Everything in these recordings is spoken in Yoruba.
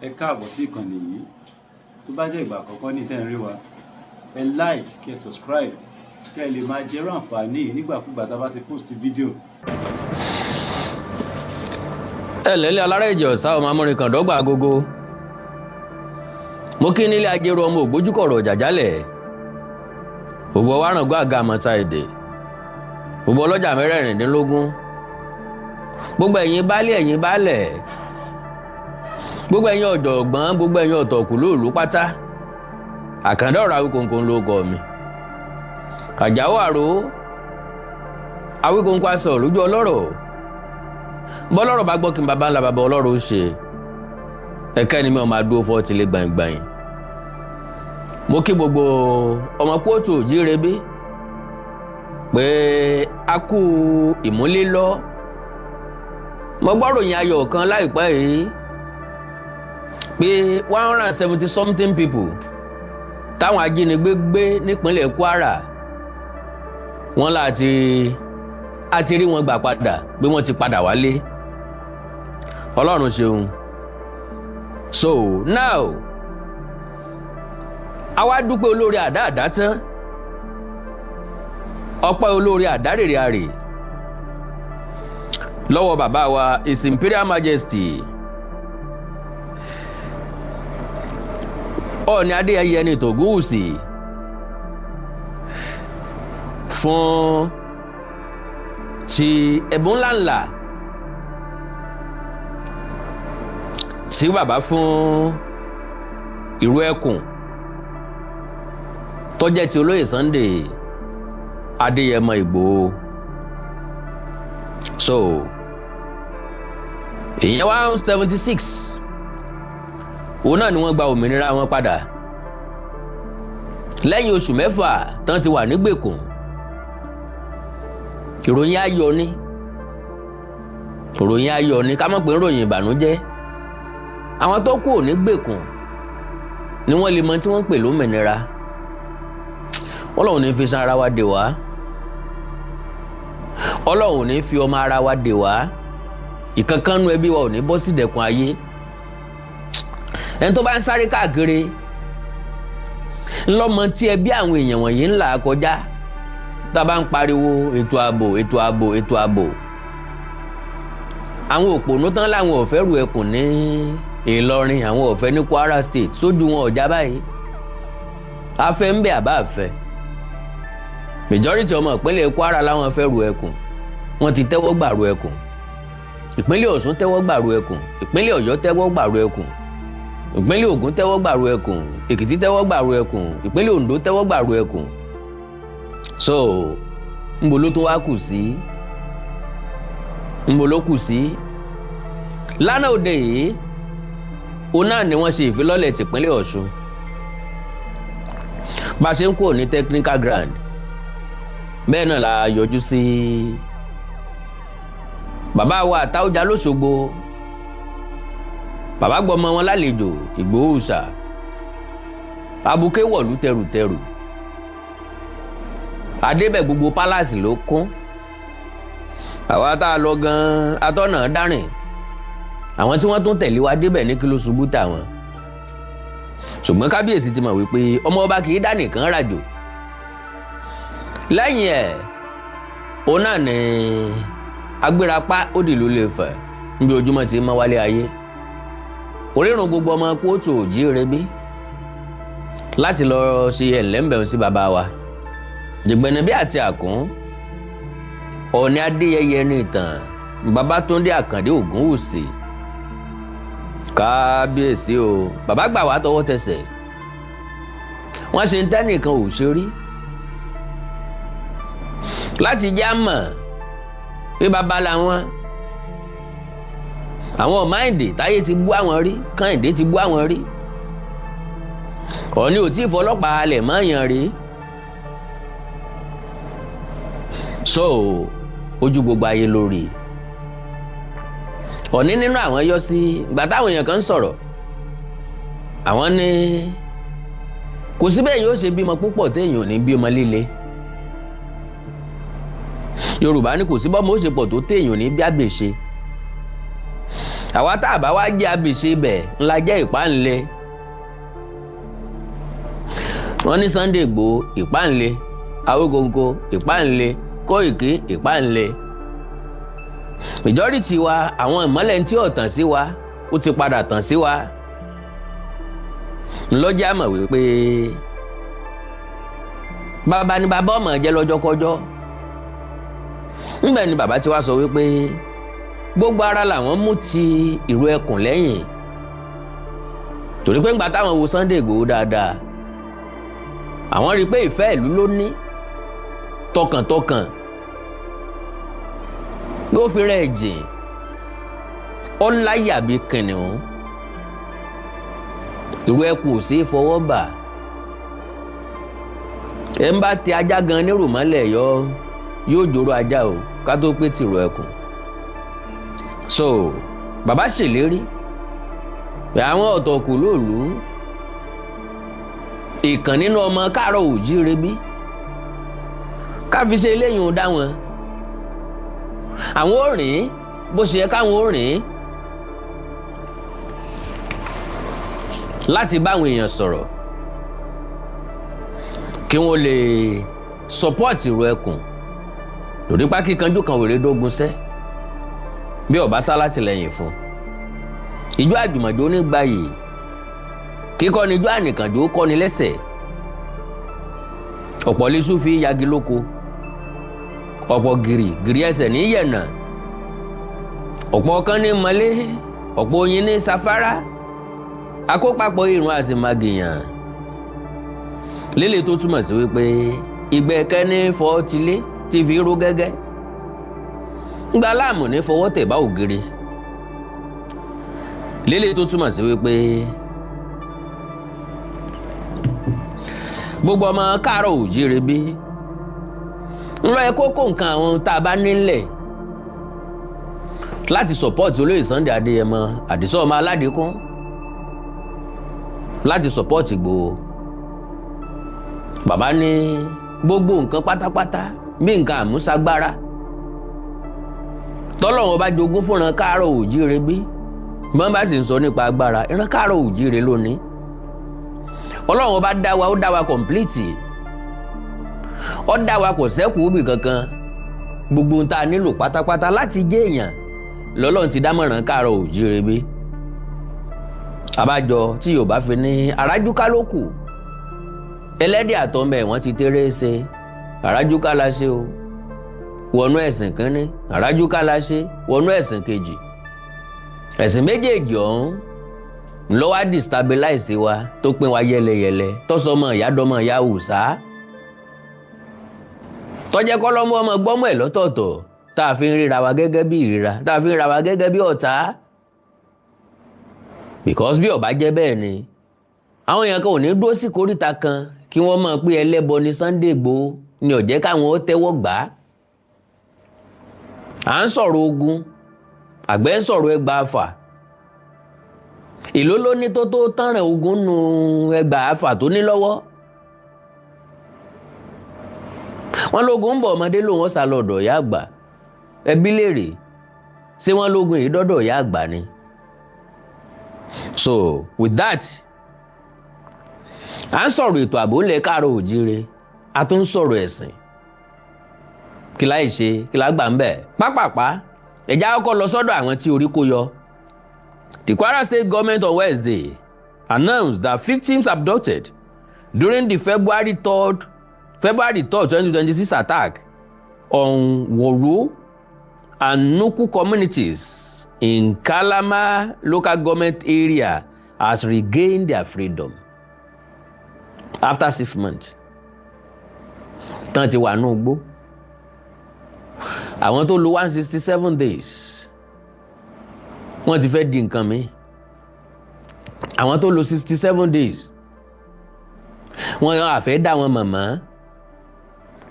ẹ káàbọ̀ sí ìkànnì yìí. Tó bá jẹ́ ìgbà àkọ́kọ́ ní tẹ́ ń rí wa, ẹ like, kẹ́ subscribe, kẹ́ lè máa jẹ́rọ àǹfààní yìí nígbàkúgbà tá a bá ti post fídíò. ẹ lẹ́lẹ́ alára ìjẹ́ ọ̀sá ọmọ amúrin kan dọ́gba agogo. Mo kí nílé ajérò ọmọ ògbójúkọ̀rọ̀ jàjálẹ̀. Gbogbo wárangó àga àmọ́ta èdè. Gbogbo ọlọ́jà mẹ́rẹ̀ẹ̀rìndínlógún. Gbogbo ẹ̀yin baálé ẹ̀yin baálẹ̀. Gbogbo ẹ̀yin ọ̀jọ̀gbọ́n, gbogbo ẹ̀yin ọ̀tọ̀kùlú ìlú pátá. Àkàndá ọ̀rọ̀ Awíkonko ló kọ mi. Àjàó àrò Awíkonko aṣọ lójú ọlọ́rọ̀. Bọ́lọ́rọ̀ bá gbọ́ kí n bàbá ńlá bàbá ọlọ́rọ̀ ó ṣe. Ẹ̀ka ẹni mi ò máa dúró fọ́ tilé gbàngbàng. Mo kí gbogbo ọmọ kóòtù òjírebe pé a kú ìmúlélọ́. Mo gbọ́ ròyìn ayọ̀ kan láìpẹ́ yìí pé 170 something people táwọn ajínigbé gbé nípínlẹ̀ Kwara wọ́n láti rí wọn gbà padà pé wọ́n ti padà wálé. Ọlọ́run ṣeun. So now àwa dúpẹ́ olórí àdá tán, ọpẹ́ olórí àdá rèrè àrè lọ́wọ́ bàbá wa His Imperial Majesty Ọọ̀ni Adéyẹyẹ ní Tògúwùsì fún ti ẹ̀bùn ńláńlá tí bàbá fún ìrú ẹkùn tó jẹ́ ti olóyè Sunday Igboho. So ìyẹn 176 òun náà ni wọ́n gba òmìnira wọn padà lẹ́yìn oṣù 6 tán ti wà nígbèkùn. Ìròyìn ayọ̀ ni ká mọ̀ pé ìròyìn ìbànújẹ́. Àwọn tó kù nígbèkùn ni wọ́n lè mọ tí wọ́n ń pè lómìnira. Ọlọ́run ní fi san ara wa dè wá. Ọlọ́run ní fi ọmọ ara wa dè wá. Ìkankanú ẹbí wa ò ní bọ́ sí ìdẹ̀kùn ayé. Ẹni tó bá ń sáré káàkiri ńlọmọ tí ẹbí àwọn èèyàn wọ̀nyí ń là kọjá tá a bá ń pariwo ètò ààbò. Àwọn òpònú tán láwọn ò fẹ́ ru ẹkùn ní Ìlọrin, àwọn ò fẹ́ ní Kwara State, sójú wọn ọ̀já báyìí. Afẹ́ ń bẹ àbá àfẹ́. Majority ọmọ ìpínlẹ̀ Kwara láwọn fẹ́ ru ẹkùn. Wọ́n ti tẹ́wọ́ gbàrú ẹkùn. Ìpínlẹ̀ Ọ̀ṣun tẹ́wọ́ gbàrú ẹkùn. Ìpínlẹ̀ Ọ̀yọ́ tẹ́wọ́ gbàrú ẹkùn. Ìpínlẹ̀ Ògùn tẹ́wọ́ gbàrú ẹkùn. Èkìtì tẹ́wọ́ gbàrú ẹkùn. Ìpínlẹ̀ Oǹdó tẹ́wọ́ gbàrú ẹkùn. So ńbo ló tó wá kù sí? Ńbo ló kù sí? Lánàá òde yìí òun náà ni wọ́n ṣe ìfilọ́lẹ̀ tìpínlẹ̀ Ọ̀ṣun. Bá a ṣe ń kúrò ní technical ground bẹ́ẹ̀ náà la yọjú sí bàbá wa Àtáọ̀jà lóṣogbo. Bàbá gbọmọ wọn lálejò Ìgbòho ṣà. Abuké wọ̀lú tẹrùtẹrù. Adébẹ̀ gbogbo pálásì ló kún. Àwa tá a lọ gan-an atọ́nà dárìn. Àwọn tí wọ́n tún tẹ̀lé wa débẹ̀ ní kí ló ṣubú tàwọn. Ṣùgbọ́n kábíyèsí ti mọ̀ wípé ọmọ ọba kì í dá nìkan ràjò. Lẹ́yìn ẹ̀ òun náà ní agbérapá ó dìlú lè fẹ̀ níbi ojúmọ́ ti mọ́ wálé ayé. Orírun gbogbo ọmọ kóòtù òjírebe láti lọ ṣe ẹ̀lẹ́mbẹ̀rún sí bàbá wa Jìgbẹ̀nàbí àti Àkún. Ọọ̀ni Adéyẹyẹ ní ìtàn Babátúndé Àkàndé Ògúnwùsì. Kábíyèsí o, bàbá gbà wá tọwọ́ tẹsẹ̀. Wọ́n ṣe ń tẹ́nìkan ò ṣe rí láti já mọ̀ pé bàbá làwọn. Àwọn ọ̀máìndì táyé ti bú àwọn rí, Kẹ́hìndé ti bú àwọn rí. Ọọ̀ni ò tí ì fọlọ́pàá alẹ̀ mọ́yàn rí. So ojú gbogbo ayé lórí. Ọọ̀ni nínú àwọn yọ sí ìgbà táwọn èèyàn kan ń sọ̀rọ̀. Àwọn ní kò sí bẹ́ẹ̀ yóò ṣe bímọ púpọ̀ téèyàn ò ní bímọ líle. Yorùbá ní kò sí bọ́mọ ó ṣe pọ̀ tó téèyàn ò ní bí àgbèṣe. àwa tá a bá wá jẹ́ abèṣe ibẹ̀ ńlá jẹ́ ìpáǹle. wọ́n ní Sunday Igboho ìpáǹle, Awíkonko ìpáǹle, Kóìkí ìpáǹle. majority wa àwọn ìmọ́lẹ̀ tí ò tàn sí wa ó ti padà tàn sí wa. ńlọ́jà mọ̀ wípé bàbá ni bàbá ọmọ jẹ́ lọ́jọ́kọ́jọ́. ńgbà ni bàbá ti wá sọ wípé gbogbo ara làwọn mú ti ìró ẹkùn lẹ́yìn. torí pé ńgbà táwọn wo Sunday Igboho dáadáa àwọn rí i pé ìfẹ́ ìlú ló ní tọkàntọkàn ló fi rẹ̀ jìn ó láyà bí kìnìún. ìró ẹkùn ò sí fọwọ́ bà. ẹ ń bá ti ajá gan nírò mọ́lẹ̀ yóò jòrò ajá o ká tó pé tìrò ẹkùn. so bàbá ṣèlérí pé àwọn ọ̀tọ̀kù lóòlù ìkàn nínú ọmọ káàárọ̀ oòjíire bí ká fi ṣe eléyìí ó dá wọn. àwọn ò rìn bó ṣe yẹ káwọn ò rìn láti báwọn èèyàn sọ̀rọ̀ kí wọ́n lè support ìró ẹkùn lórí pákíkanjú kan wèrè dógun sẹ́ bí ọba sá látìlẹ́yìn fún. ìjọ àjùmọ̀jó onígbàyè kíkọ́ ni ijó ànìkànjó kọ́ni lẹ́sẹ̀. ọ̀pọ̀ lẹ́sùn fi yagi lóko, ọ̀pọ̀ gìrì ẹsẹ̀ ní yẹ̀nà, ọ̀pọ̀ kan ní mọ́lé, ọ̀pọ̀ oyin ní safárá, akópapọ̀ irun àsìmagìyàn. lélẹ̀ tó túmọ̀ sí wípé ìgbẹ́kẹ́ ní fọ́ tilé ti fi rú gẹ́gẹ́. ńgbà láàmù ní fọwọ́ tẹ̀ bá ògiri. lélẹ̀ tó túmọ̀ sí wípé gbogbo ọmọ káàárọ̀ oòjíire bí ńlọ ẹ kókó nǹkan àwọn tá a bá nílẹ̀ láti support olóyè Sunday Adéyẹmọ Àdìsọ́ ọmọ Aládékún, láti support Ìgbòho. bàbá ní gbogbo nǹkan pátápátá bí nǹkan àmúṣagbára tọ́lọ́run bá jogún fúnran káàárọ̀ oòjíire bí bọ́n bá sì ń sọ nípa agbára ìran káàárọ̀ oòjíire lónìí. Ọlọ́run bá dá wa, ó dá wa complete, ó dá wa kò sẹ́kù òbí kankan. gbogbo ohun tá a nílò pátápátá láti jẹ́ èèyàn lọ́lọ́run ti dámọ̀ràn káàárọ̀ oòjíire bí. àbájọ tí Yorùbá fi ní àrájúká ló kù, ẹlẹ́dẹ̀ àtọ́mọ ẹ̀ wọ́n ti tẹ́rẹ́ ṣe. àrájúká la ṣe o wọnú ẹ̀sìn kínní, àrájúká la ṣe wọnú ẹ̀sìn kejì. ẹ̀sìn méjèèjì ọ̀hún ló wá destabilize wa tó pín wa yẹlẹyẹlẹ tọ́sọmọ ìyádọ́mọ ìyá òòsà tọ́jẹ́ kọ́lọ́mọ ọmọ gbọ́mọ ẹ̀ lọ́tọ̀ọ̀tọ̀ tá a fi ń ríra wa gẹ́gẹ́ bí ìríra, tá a fi ń ríra wa gẹ́gẹ́ bí ọ̀tá. because bí ó bá jẹ́ bẹ́ẹ̀ ni àwọn èèyàn kan ò ní dúró sí kóríta kan kí wọ́n mọ̀ pé ẹlẹ́bọ ni Sunday Igboho ni ó jẹ́ káwọn ó tẹ́wọ́ gbà á. à ń sọ̀rọ̀ ogun, àgbẹ̀ ń sọ̀rọ̀ ẹgbàáfà. èló ló ní tó tánràn ogun nu ẹgbàáfà tó ní lọ́wọ́. wọ́n lógun ń bọ̀ ọmọdé lòun ó sá lọ́dọ̀ ìyá àgbà. ẹbí léèrè ṣé wọ́n lógun yìí dọ́dọ̀ ìyá àgbà ni. so with that à ń sọ̀rọ̀ ètò ààbò ńlẹ̀ káàárọ̀ oòjíire, a tún ń sọ̀rọ̀ ẹ̀sìn. kí láì ṣe kí láì gbà ń bẹ̀. pápápá ẹ̀já kọ́kọ́ lọ sọ́dọ̀ àwọn tí orí kó yọ. The Kwara State government on Wednesday announced that victims abducted during the February 3rd, 2026 attack on Woro and Nuku communities in Kalama local government area has regained their freedom after 6 months. Tán ti wà ní ugbó. Àwọn tó lò 167 days wọ́n ti fẹ́ di nǹkan mi. Àwọn tó lò 67 days wọ́n yàn àfẹ́ dá wọn mọ̀mọ́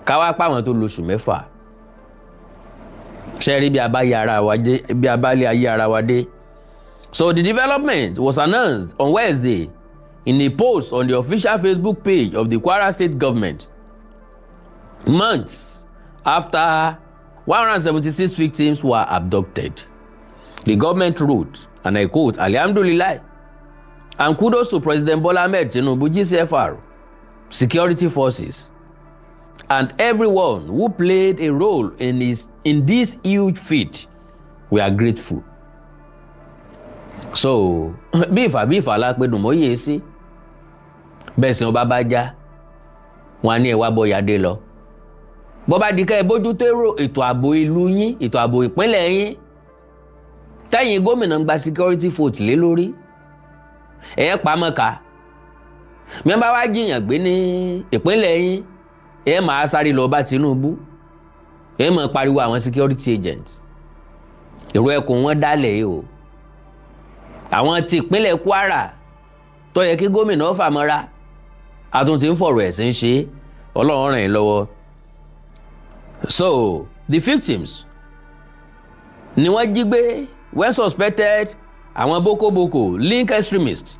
káwá pa àwọn tó lò oṣù 6. ṣẹ́rí bí a bá lé ayé ara wa dé. So the development was announced on Wednesday in a post on the official Facebook page of the Kwara State government, months after 176 victims were abducted. The government wrote and I quote, Alhamdulillah, and kudos to President Bola Ahmed Tinubu, GCFR, security forces, and everyone who played a role in this huge feat. We are grateful. So, bí ìfà lápẹ́dùn mọ́ yé sí, bẹ́ẹ̀ sì wọ́n bá já, wọ́n á ní ẹ̀wà bọ́ yàdé lọ. Bọ́ bá di ká ẹ bójú tó ètò ààbò ìlú yín, ètò ààbò ìpínlẹ̀ yín, tẹ́yìn gómìnà ń gba security vote lé lórí, ẹ̀ pamọ́ ká. Mi bá wá jiyàn gbé ní ìpínlẹ̀ yín, ẹ̀ máa sáré lọ bá Tinubu, ẹ̀ máa pariwo àwọn security agents. Èrò ẹkùn wọn dálẹ̀ yìí o. Àwọn tí ìpínlẹ̀ Kwara tó yẹ kí gómìnà fàmọ́ra àtún ti ń fọ̀rọ̀ ẹ̀sìn ṣe, Ọlọ́run ràn yín lọ́wọ́. So the victims ni wọ́n jí gbé when suspected àwọn boko link extremists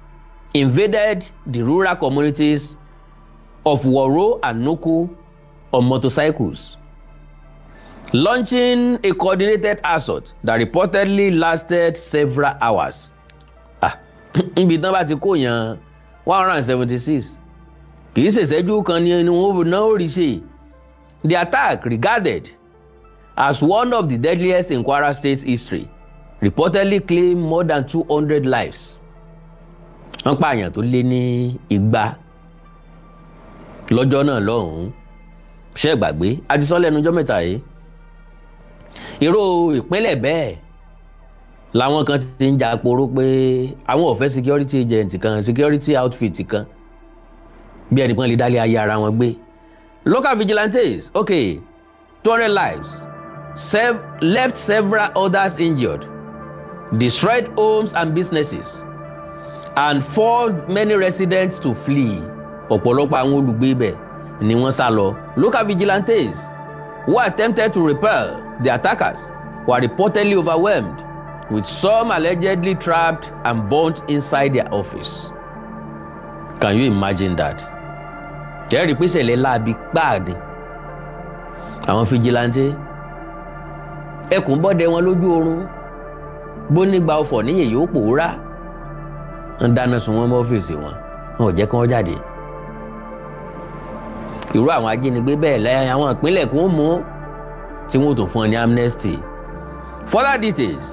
invaded the rural communities of Woro and Nuku on motorcycles, launching a coordinated assault that reportedly lasted several hours. Ibi tán bá ti kó yan 176 kìí ṣèṣẹ́jú kan ni wọ́n náà rí ṣe. The attack, regarded as one of the deadliest in Kwara State's history, reportedly claimed more than 200 lives. Wọ́n pààyàn tó lé ní 200 lọ́jọ́ náà lọ́hùn-ún. Ṣé gbàgbé àtisọ́ lẹ́nu ọjọ́ mẹ́ta yìí. Irú ìpínlẹ̀ bẹ́ẹ̀ làwọn kan ti ń jà poró pé àwọn ò fẹ́ security agent kan, security outfit kan, bí ẹnìkan lè dálé ayé ara wọn gbé. Local vigilantes, 200 lives, left several others injured, destroyed homes and businesses, and forced many residents to flee. Ọ̀pọ̀lọpọ̀ àwọn olùgbé ibẹ̀ ni wọ́n sá lọ. Local vigilantes who attempted to repel the attackers were reportedly overwhelmed, with some allegedly trapped and burnt inside their office. Can you imagine that? Jẹ́rìí pé ìṣẹ̀lẹ̀ láabi páàdì. Àwọn fìjìláńtì ẹkùn bọ́dẹ wọn lójú oorun, bó nígbà ọ̀fọ̀ níyè yóò pòórá. Wọ́n dáná sun wọn mọ́ ọ́fíìsì wọn ò jẹ́ kí wọ́n jáde. Irú àwọn ajínigbé bẹ́ẹ̀ lẹ́yìn àwọn ìpínlẹ̀ kún mú tí wọ́n tó fún ọ ní amnesty. Further details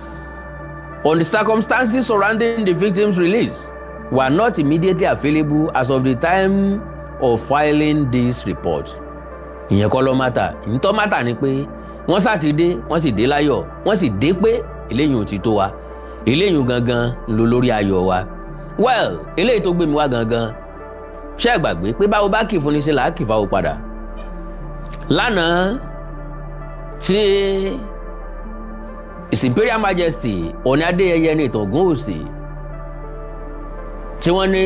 on the circumstances surrounding the victims' release were not immediately available as of the time of filing this report. Ìyẹn kọ́ ló mátà. Ìyẹn mátà ni pé wọ́n sá ti dé, wọ́n sì dé láyọ̀, wọ́n sì dé pé eléyìí ò ti tó wa, eléyìí gangan ló lórí ayọ̀ wa. Well, eléyìí tó gbé mi wá gangan, ṣé ẹ gbàgbé pé báwo bá kì fún ni ṣe là á kì fáwọn padà. Lánàá tí His Imperial Majesty Ọọ̀ni Adéyẹyẹ ní ìtàn Ògúnwùsì tí wọ́n ní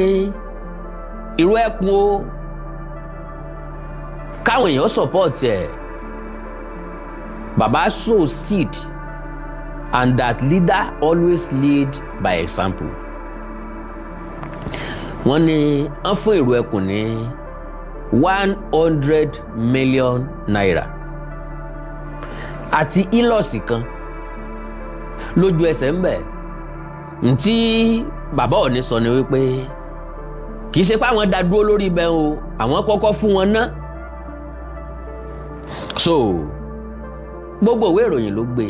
irú ẹkùn o káwọn èèyàn support ẹ̀, bàbá sow seed and that leader always lead by example. Wọ́n ní wọ́n fún irú ẹkùn ní 100 million naira àti ìlọ́sì kan lójú ẹsẹ̀ ń bẹ̀. Ntí bàbá Ọọ̀ni sọ ni wípé kì í ṣe pé àwọn dá dúró lórí ibẹ̀ o, àwọn kọ́kọ́ fún wọn ná. So gbogbo ìwé ìròyìn ló gbé.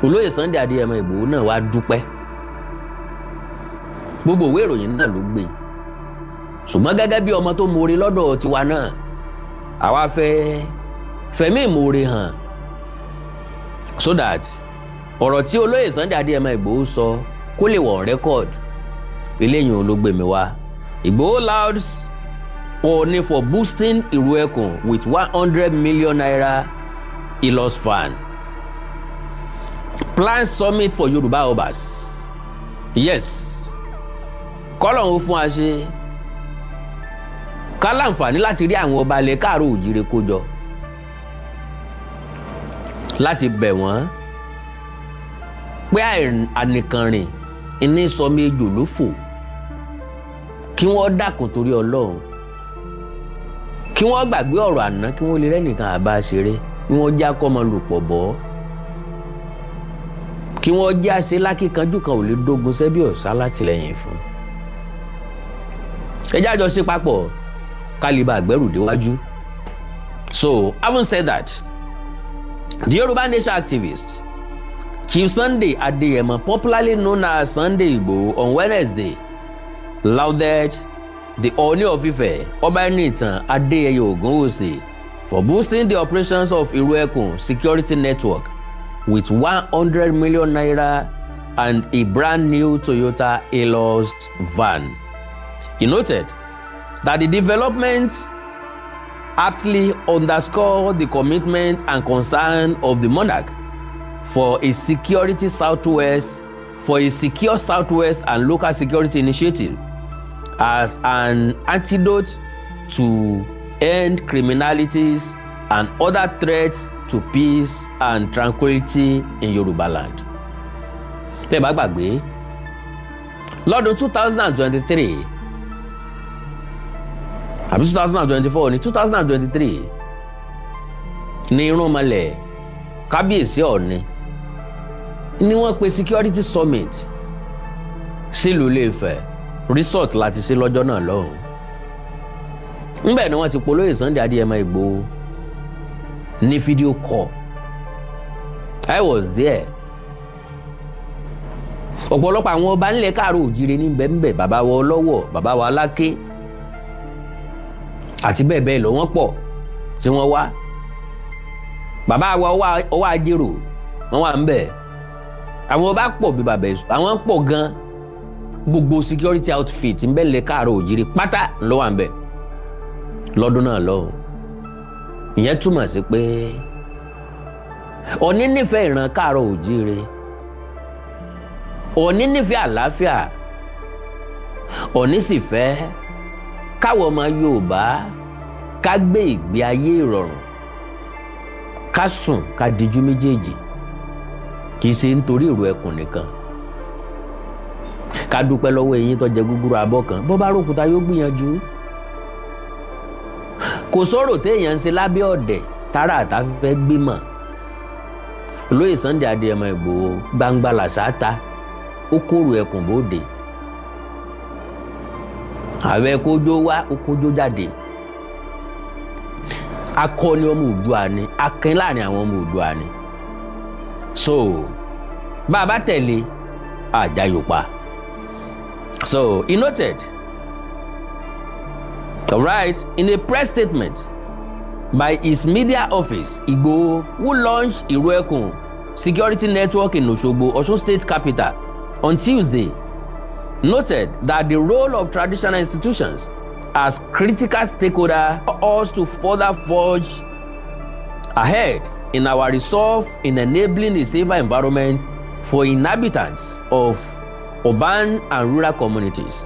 Olóyè Sunday Igboho náà wá dúpẹ́. Gbogbo ìwé ìròyìn náà ló gbé. Ṣùgbọ́n gẹ́gẹ́ bí ọmọ tó mọ̀ọ́re lọ́dọ̀ tiwa náà, àwa fẹ́ fẹ̀mí ìmọ̀ọ́re hàn so that ọ̀rọ̀ tí olóyè Sunday Igboho sọ kó lè wọ̀ record. Eléyìí ló gbé mi wá. Igboho lauds Ọọ̀ni for boosting Ìrù Ẹkùn with 100 million naira Ilos fan. Plan summit for Yorùbá Obas. Yes. Kọ́lọ̀ ń fún wa ṣe ká láǹfààní láti rí àwọn ọba ilẹ̀ káàró òjìrè kójọ láti bẹ̀ wọ́n pé ànìkànrìn iní sọmi ejò ló fò, kí wọ́n dákun torí Ọlọ́run, kí wọ́n gbàgbé ọ̀rọ̀ àná, kí wọ́n lè rẹ́nìkan àbá ṣeré, kí wọ́n já kọ́mọ lùpọ̀ bọ́, kí wọ́n jẹ́ àṣẹ lákìkanjú kan ò lè dógun sẹ́bí ọ̀sá látìlẹ́yìn fún. ẹjẹ́ àjọṣe papọ̀ kálíbà àgbẹ̀rù déwájú. So, having said that, the Yoruba Nation activist Chief Sunday Adeyemo, popularly known as Sunday Igboho, on Wednesday lauded the Ooni of Ife, Obanitan Adeyeye Ogunwusi, for boosting the operations of Iroyin security network with 100 million naira and a brand new Toyota Hilux van. He noted that the development aptly underscore the commitment and concern of the Monarch for a secure Southwest and local security initiative as an antidote to end criminalities and other threats to peace and tranquility in Yoruba land. Tẹ́ bá gbàgbé, lọ́dún 2023 àbí 2024 ní 2023 ní irúnmọlẹ̀ kábíyèsí Ọ̀ọ̀ni ni wọ́n pe security summit sílùú Ilé-Ifẹ̀ resort láti ṣe lọ́jọ́ náà lọ́hùn. ńbẹ̀ ni wọ́n ti polóyè Sunday Adeyemo Igboho ní video call. I was there. ọ̀pọ̀lọpọ̀ àwọn ọba nílẹ̀ káàró òjìrè ní bẹ́ẹ̀nbẹ́ẹ̀, bàbá wa Ọlọ́wọ̀, bàbá wa Aláké àti bẹ́ẹ̀ bẹ́ẹ̀ lọ wọ́n pọ̀ tí wọ́n wá. bàbá wa ọwọ́ Ajérò wọ́n wà ń bẹ̀. àwọn ọba pọ̀ bí bàbá Èṣù, àwọn pọ̀ gan. gbogbo security outfit ń bẹ́ẹ̀ lẹ̀ káàró òjìrè pátá ló wà ń bẹ̀ lọ́dún náà lọ́hùn. ìyẹn túmọ̀ sí pé Ọọ̀ni nífẹ̀ẹ́ ìran káàró òjìrè, Ọọ̀ni nífẹ̀ẹ́ àlàáfíà, Ọọ̀ni sì fẹ́ káwọn ọmọ Yorùbá ká gbé ìgbé ayé ìrọ̀rùn, ká sùn ká dijú méjèèjì, kì í ṣe nítorí ìró ẹkùn nìkan. ká dúpẹ́ lọ́wọ́ eyín tó jẹ gúgúrú abọ́ kan, bó bá rókúta yóò gbìyànjú. kò sọ̀rọ̀ téèyàn ń ṣe lábẹ́ ọ̀dẹ̀ tára àtà fẹ́ gbímọ̀. Olóyè Sunday Adeyemo Igboho gbangba làṣà ta, ó kóró ẹkùn bóde. àwẹ̀ kójó wá ó kójó jáde. akọni ọmọ Oòduà ni, akin láàrin àwọn ọmọ Oòduà ni. so bàbá tẹ̀lé àjàyòpá. So he noted, alright, in a press statement by his media office, Igboho, who launched Iroyin security network in Osogbo, Osun State capital, on Tuesday, noted that the role of traditional institutions as critical stakeholders for us to further forge ahead in our resolve in enabling a safer environment for inhabitants of urban and rural communities.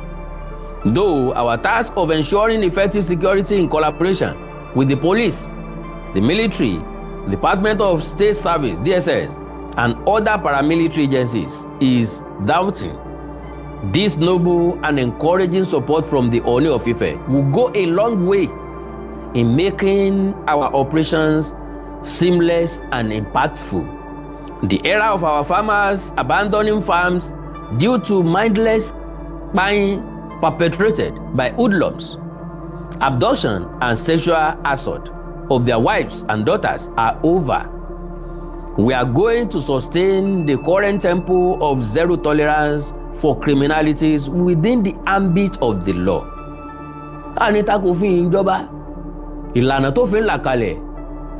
Though our task of ensuring effective security in collaboration with the police, the military, Department of State Service, DSS, and other paramilitary agencies is daunting, this noble and encouraging support from the Ooni of Ife will go a long way in making our operations seamless and impactful. The era of our farmers abandoning farms due to mindless buying perpetrated by hoodlums, abduction and sexual assault of their wives and daughters are over. We are going to sustain the current tempo of zero tolerance for criminalities within the ambit of the law. Anita kò fi ìjọba ìlànà tó fi ń là kalẹ̀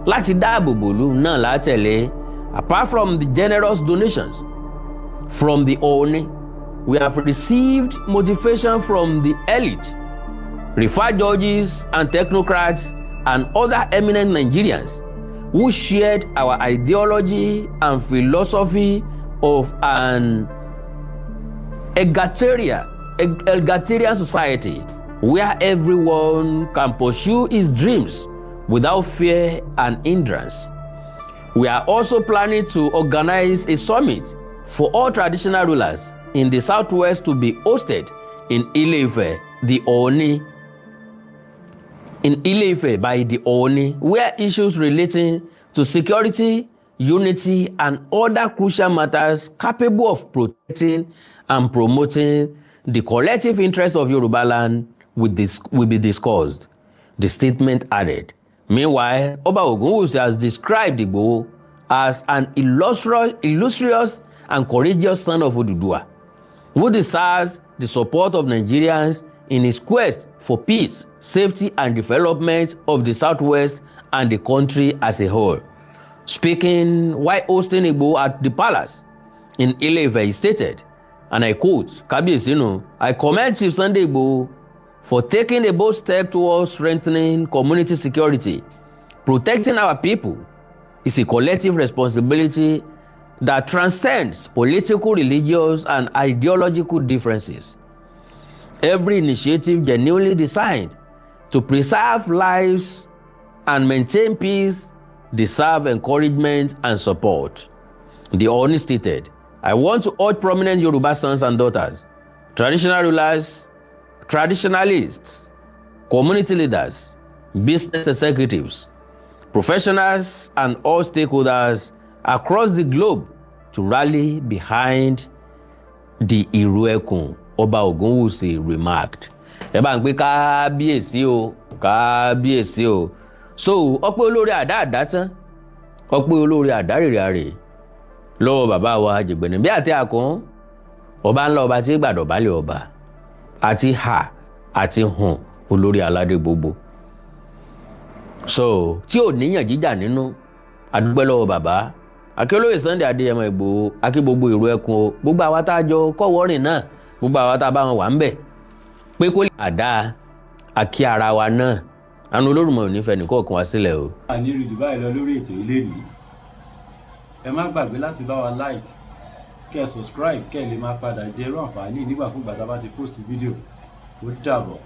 láti dáàbò bòlú náà látẹ̀lé. Apart from the generous donations from the Ooni, we have received motivation from the elite, referred judges and technocrats and other eminent Nigerians who shared our ideology and philosophy of an egalitarian society where everyone can pursue his dreams without fear and hindrance. We are also planning to organize a summit for all traditional rulers in the Southwest to be hosted in Ile-Ife, the Ooni, in Ile-Ife by the Ooni, where issues relating to security unity, and other crucial matters capable of protecting and promoting the collective interest of Yoruba land will be discussed, the statement added. Meanwhile, Oba Ogunwusi has described Igboho as an illustrious and courageous son of Oduduwa, who deserves the support of Nigerians in his quest for peace, safety, and development of the Southwest and the country as a whole. Speaking while hosting Igboho at the palace in Ile-Ife, he stated, and I quote, Kabiyesi, I commend Chief Sunday Igboho for taking a bold step towards strengthening community security. Protecting our people is a collective responsibility that transcends political, religious, and ideological differences. Every initiative genuinely designed to preserve lives and maintain peace deserve encouragement and support. The Oni stated, I want to urge prominent Yoruba sons and daughters, traditional rulers, traditionalists, community leaders, business executives, professionals, and all stakeholders across the globe to rally behind the Iroyin, Oba Ogunwusi remarked. Ẹ bá ń pè kábíyèsí o, kábíyèsí o. So, ọpẹ́ olórí àdá tán, ọpẹ́ olórí àdá rèrè lọ́wọ́ bàbá wa Àjìgbẹ̀nì bí àti àkún, ọba ńlá ọba tí gbàdọ̀bálẹ̀ ọba, àti hà àti hùn olórí aládé gbogbo. So, tí ò níyàn jíjà nínú, àdúgbẹ́ lọ́wọ́ bàbá, Akíolóyè Sunday Adéyẹmọ Ìgbòho, akí gbogbo Ìró-ẹkùn o, gbogbo àwa tá a jọ kọ́wọ́rìn náà, gbogbo àwa tá a bá wọn wà ń bẹ̀, pé kó lè àdá akí ara wa náà, àánú Olódùmarè ò ní fẹ́ nìkọ̀ọ̀kan wá sílẹ̀ o. a ní rí jù báyìí lọ lórí ètò ilé nìí. Ẹ má gbàgbé láti bá wa like, kẹ́ subscribe, kẹ́ lè máa padà jẹ irú àǹfààní nígbàkúgbà tá a bá ti post fídíò. Ó dàbọ̀.